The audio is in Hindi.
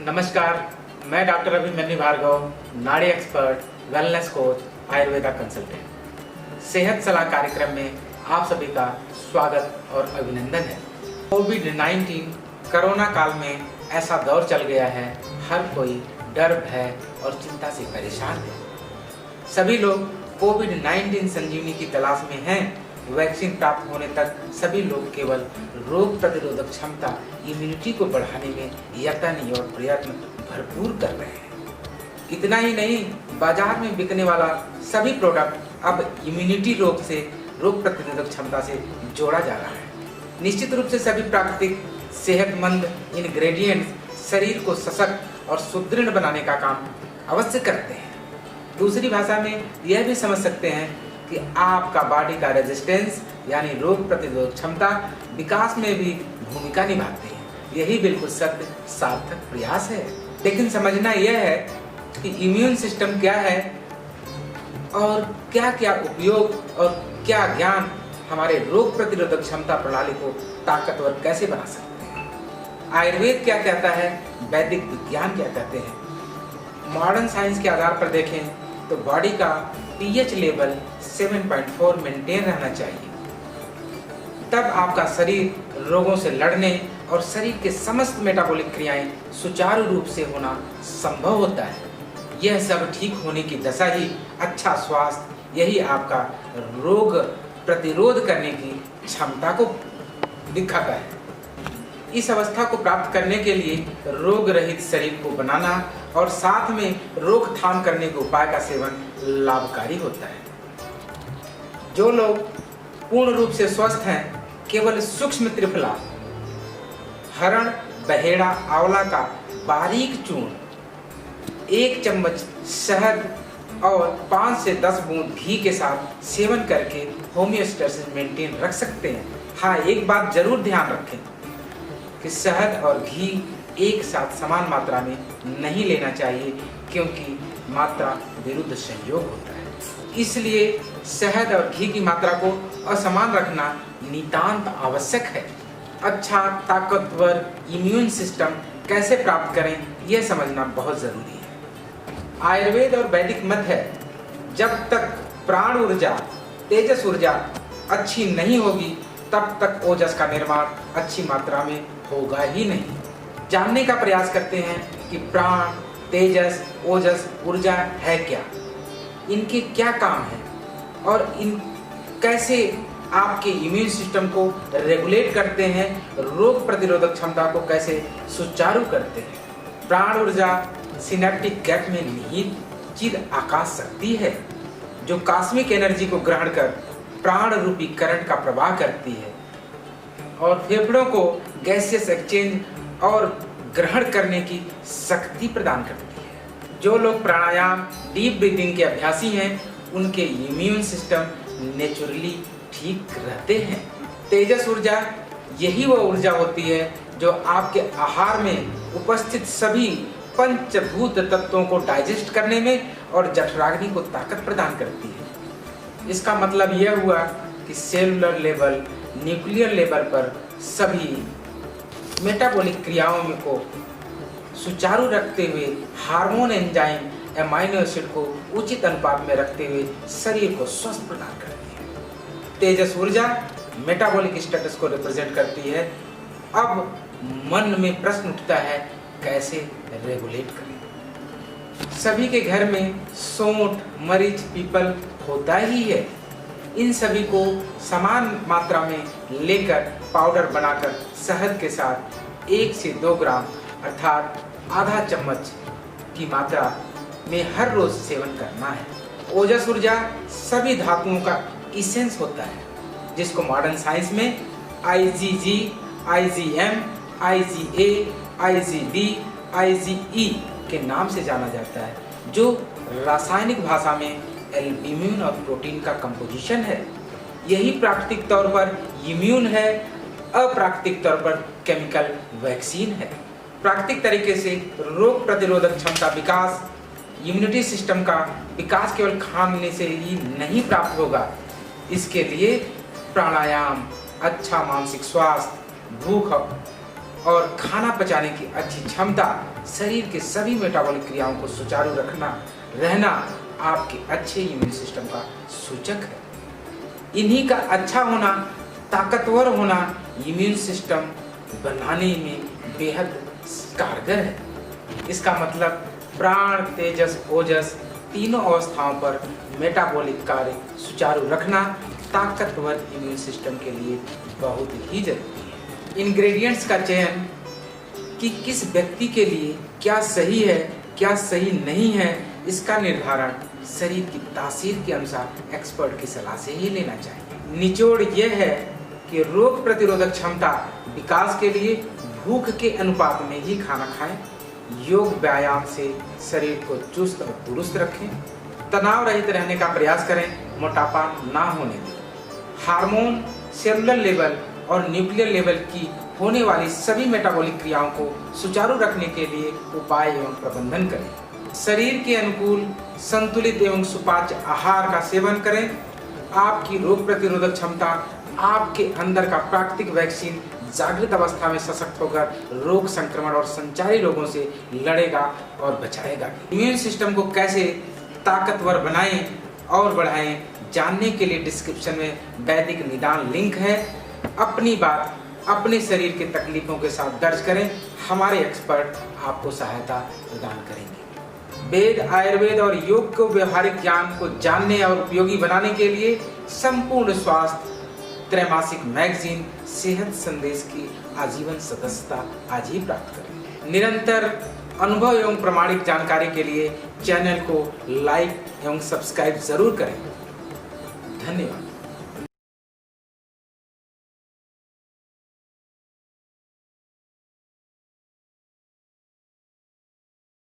नमस्कार, मैं डॉक्टर अभिमन्यु भार्गव, नाड़ी expert, wellness coach, Ayurveda consultant. सेहत सलाह कार्यक्रम में आप सभी का स्वागत और अभिनंदन है। कोविड-19 कोरोना काल में ऐसा दौर चल गया है, हर कोई डर, भय और चिंता से परेशान है। सभी लोग कोविड-19 संजीवनी की तलाश में हैं। वैक्सीन प्राप्त होने तक सभी लोग केवल रोग प्रतिरोधक क्षमता, इम्यूनिटी को बढ़ाने में यत्न और प्रयत्न भरपूर कर रहे हैं। इतना ही नहीं, बाजार में बिकने वाला सभी प्रोडक्ट अब इम्यूनिटी रोग प्रतिरोधक क्षमता से जोड़ा जा रहा है। निश्चित रूप से सभी प्राकृतिक सेहतमंद इंग्रेडिएंट्स शरीर को सशक्त और सुदृढ़ बनाने का काम अवश्य करते हैं। दूसरी भाषा में यह भी समझ सकते हैं कि आपका बॉडी का रेजिस्टेंस यानी रोग प्रतिरोधक क्षमता विकास में भी भूमिका निभाती है। यही बिल्कुल सत्य सार्थक प्रयास है। लेकिन समझना यह है कि इम्यून सिस्टम क्या है और क्या क्या उपयोग और क्या ज्ञान हमारे रोग प्रतिरोधक क्षमता प्रणाली को ताकतवर कैसे बना सकते हैं। आयुर्वेद क्या कहता है, वैदिक विज्ञान क्या कहते हैं। मॉडर्न साइंस के आधार पर देखें तो बॉडी का पीएच लेवल 7.4 मेंटेन रहना चाहिए। तब आपका शरीर रोगों से लड़ने और शरीर के समस्त मेटाबॉलिक क्रियाएं सुचारू रूप से होना संभव होता है। यह सब ठीक होने की दशा ही अच्छा स्वास्थ्य, यही आपका रोग प्रतिरोध करने की क्षमता को दिखाता है। इस अवस्था को प्राप्त करने के लिए रोग रहित शरीर को बनाना और साथ में रोकथाम करने के उपाय का सेवन लाभकारी होता है। जो लोग पूर्ण रूप से स्वस्थ हैं, केवल सूक्ष्म त्रिफला, हरण, बहेड़ा, आंवला का बारीक चूर्ण, 1 चम्मच शहद और 5 से 10 बूंद घी के साथ सेवन करके होम्योस्टेसिस मेंटेन रख सकते हैं। हाँ, एक बात जरूर ध्यान रखें कि शहद और घी एक साथ समान मात्रा में नहीं लेना चाहिए, क्योंकि मात्रा विरुद्ध संयोग होता है। इसलिए शहद और घी की मात्रा को असमान रखना नितांत आवश्यक है। अच्छा ताकतवर इम्यून सिस्टम कैसे प्राप्त करें, यह समझना बहुत जरूरी है। आयुर्वेद और वैदिक मत है, जब तक प्राण ऊर्जा, तेजस ऊर्जा अच्छी नहीं होगी, तब तक ओजस का निर्माण अच्छी मात्रा में होगा ही नहीं। जानने का प्रयास करते हैं कि प्राण, तेजस, ओजस, ऊर्जा है क्या, इनके क्या काम है और इन कैसे आपके इम्यून सिस्टम को रेगुलेट करते हैं, रोग प्रतिरोधक क्षमता को कैसे सुचारू करते हैं। प्राण ऊर्जा सिनेप्टिक गैप में निहित चिद आकाश शक्ति है, जो कॉस्मिक एनर्जी को ग्रहण कर प्राण रूपी करंट का प्रवाह करती है और फेफड़ों को गैसियस एक्सचेंज और ग्रहण करने की शक्ति प्रदान करती है। जो लोग प्राणायाम, डीप ब्रीथिंग के अभ्यासी हैं, उनके इम्यून सिस्टम नेचुरली ठीक रहते हैं। तेजस ऊर्जा यही वो ऊर्जा होती है जो आपके आहार में उपस्थित सभी पंचभूत तत्वों को डाइजेस्ट करने में और जठराग्नि को ताकत प्रदान करती है। इसका मतलब यह हुआ कि सेलुलर लेवल, न्यूक्लियर लेवल पर सभी मेटाबॉलिक क्रियाओं में को सुचारू रखते हुए हार्मोन, एंजाइम, एमाइनो एसिड को उचित अनुपात में रखते हुए शरीर को स्वस्थ प्रदान करती है। तेजस ऊर्जा मेटाबॉलिक स्टेटस को रिप्रेजेंट करती है। अब मन में प्रश्न उठता है, कैसे रेगुलेट करें। सभी के घर में सोंठ, मरीच, पीपल होता ही है। इन सभी को समान मात्रा में लेकर पाउडर बनाकर शहद के साथ 1 से 2 ग्राम अर्थात आधा चम्मच की मात्रा में हर रोज सेवन करना है। ओजस ऊर्जा सभी धातुओं का इसेंस होता है, जिसको मॉडर्न साइंस में IgG, IgM, IgA, IgD, IgE के नाम से जाना जाता है, जो रासायनिक भाषा में एल्ब्यूमिन और प्रोटीन का कंपोजिशन है। यही प्राकृतिक तौर पर इम्यून है, अप्राकृतिक तौर पर केमिकल वैक्सीन है। प्राकृतिक तरीके से रोग प्रतिरोधक क्षमता विकास, इम्यूनिटी सिस्टम का विकास केवल खाने से ही नहीं प्राप्त होगा। इसके लिए प्राणायाम, अच्छा मानसिक स्वास्थ्य, भूख और खाना पचाने की अच्छी क्षमता, शरीर के सभी मेटाबॉलिक क्रियाओं को सुचारू रहना आपके अच्छे इम्यून सिस्टम का सूचक है। इन्हीं का अच्छा होना, ताकतवर होना इम्यून सिस्टम बनाने में बेहद कारगर है। इसका मतलब प्राण, तेजस, ओजस तीनों अवस्थाओं पर मेटाबॉलिक कार्य सुचारू रखना ताकतवर इम्यून सिस्टम के लिए बहुत ही जरूरी है। इंग्रेडिएंट्स का चयन कि किस व्यक्ति के लिए क्या सही है, क्या सही नहीं है, इसका निर्धारण शरीर की तासीर के अनुसार एक्सपर्ट की सलाह से ही लेना चाहिए। निचोड़ यह है कि रोग प्रतिरोधक क्षमता विकास के लिए भूख के अनुपात में ही खाना खाएं, योग व्यायाम से शरीर को चुस्त और दुरुस्त रखें, तनाव रहित रहने का प्रयास करें, मोटापा ना होने दें, हार्मोन, सेलुलर लेवल और न्यूक्लियर लेवल की होने वाली सभी मेटाबॉलिक क्रियाओं को सुचारू रखने के लिए उपाय एवं प्रबंधन करें, शरीर के अनुकूल संतुलित एवं सुपाच्य आहार का सेवन करें। आपकी रोग प्रतिरोधक क्षमता, आपके अंदर का प्राकृतिक वैक्सीन जागृत अवस्था में सशक्त होकर रोग संक्रमण और संचारी रोगों से लड़ेगा और बचाएगा। इम्यून सिस्टम को कैसे ताकतवर बनाएं और बढ़ाएं, जानने के लिए डिस्क्रिप्शन में वैदिक निदान लिंक है। अपनी बात अपने शरीर के तकलीफों के साथ दर्ज करें, हमारे एक्सपर्ट आपको सहायता प्रदान करेंगे। वेद, आयुर्वेद और योग को व्यवहारिक ज्ञान को जानने और उपयोगी बनाने के लिए संपूर्ण स्वास्थ्य त्रैमासिक मैगजीन सेहत संदेश की आजीवन सदस्यता आज ही प्राप्त करें। निरंतर अनुभव एवं प्रमाणिक जानकारी के लिए चैनल को लाइक एवं सब्सक्राइब जरूर करें। धन्यवाद।